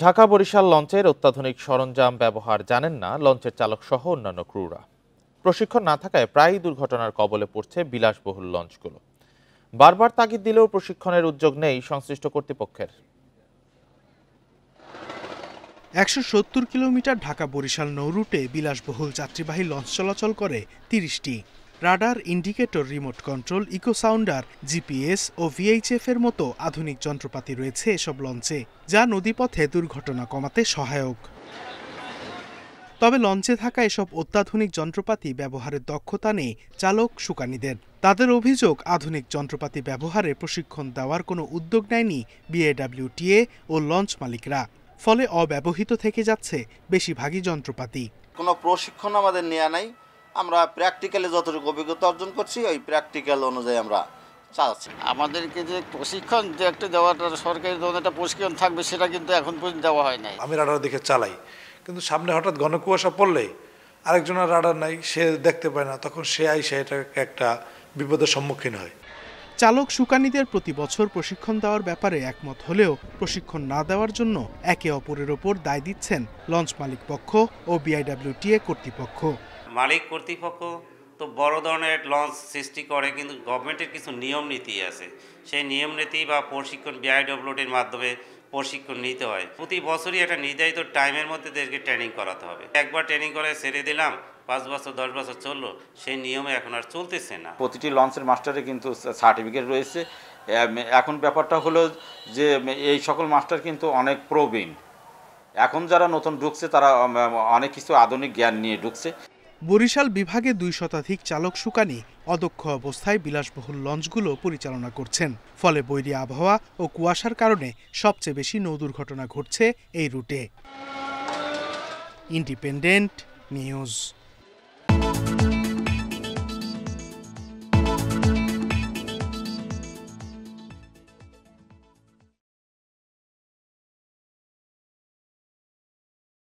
ঢাকা বরিশাল লঞ্চের অত্যাধুনিক সরঞ্জাম ব্যবহার জানেন না লঞ্চের চালক সহ অন্যান্য ক্রুরা। প্রশিক্ষণ না থাকায় প্রায়ই দুর্ঘটনার কবলে পড়ছে বিলাসবহুল লঞ্চগুলো। বারবার তাগিদ দিলেও প্রশিক্ষণের উদ্যোগ নেই সংশ্লিষ্ট কর্তৃপক্ষের। ১৭০ কিলোমিটার ঢাকা বরিশাল নৌরুটে বিলাসবহুল যাত্রীবাহী লঞ্চ চলাচল করে ৩০টি। Radar, indicator, remote control, echo sounder, GPS ও ভিএইচএফ এর মতো আধুনিক যন্ত্রপাতি রয়েছে এসব লঞ্চে, যা নদীপথে দুর্ঘটনা কমাতে সহায়ক। তবে লঞ্চে থাকা এসব অত্যাধুনিক যন্ত্রপাতি ব্যবহারের দক্ষতা নেই চালক সুকানীদের। তাদের অভিযোগ, আধুনিক যন্ত্রপাতি ব্যবহারে প্রশিক্ষণ দেওয়ার কোনো উদ্যোগ নেয়নি বিএডব্লিউটিএ ও লঞ্চ মালিকরা। ফলে অব্যবহৃত থেকে যাচ্ছে বেশিরভাগই যন্ত্রপাতি। কোনো প্রশিক্ষণ আমাদের নেওয়া নাই। আমরা প্র্যাকটিক্যালে যতটুকু অভিজ্ঞতা অর্জন করছি ওই প্র্যাকটিক্যাল অনুযায়ী আমরা চালাচ্ছি। আমাদেরকে যে প্রশিক্ষণ যে একটা দেওয়াটা সরকারি ধরনের একটা প্রশিক্ষণ থাকবে সেটা কিন্তু এখন পর্যন্ত দেওয়া হয় নাই। আমি রাডার দিকে চালাই, কিন্তু সামনে হঠাৎ ঘন কুয়াশা পড়লে আরেকজনের রাডার নাই, সে দেখতে পায় না, তখন সে এটা একটা বিপদের সম্মুখীন হয়। চালক সুকানীদের প্রতি বছর প্রশিক্ষণ দেওয়ার ব্যাপারে একমত হলেও প্রশিক্ষণ না দেওয়ার জন্য একে অপরের ওপর দায় দিচ্ছেন লঞ্চ মালিক পক্ষ ও বিআইডব্লিউটিএ কর্তৃপক্ষ। মালিক কর্তৃপক্ষ তো বড় ধরনের লঞ্চ সৃষ্টি করে, কিন্তু গভর্নমেন্টের কিছু নিয়ম নীতি আছে, সেই নিয়ম নীতি বা প্রশিক্ষণ বিআইডব্লিউটির মাধ্যমে প্রশিক্ষণ নিতে হয়। প্রতি বছরই একটা নির্ধারিত টাইমের মধ্যে তাদেরকে ট্রেনিং করাতে হবে। একবার ট্রেনিং করে ছেড়ে দিলাম, 5 বছর 10 বছর চললো, সেই নিয়মে এখন আর চলতেছে না। প্রতিটি লঞ্চের মাস্টারে কিন্তু সার্টিফিকেট রয়েছে। এখন ব্যাপারটা হলো যে এই সকল মাস্টার কিন্তু অনেক প্রবীণ। এখন যারা নতুন ঢুকছে তারা অনেক কিছু আধুনিক জ্ঞান নিয়ে ঢুকছে। বরিশাল বিভাগে 2 শতাধিক চালক সুকানী অদক্ষ অবস্থায় বিলাসবহুল লঞ্চগুলো পরিচালনা করছেন। ফলে বৈরী আবহাওয়া ও কুয়াশার কারণে সবচেয়ে বেশি নৌ দুর্ঘটনা ঘটছে এই রুটে। Independent news.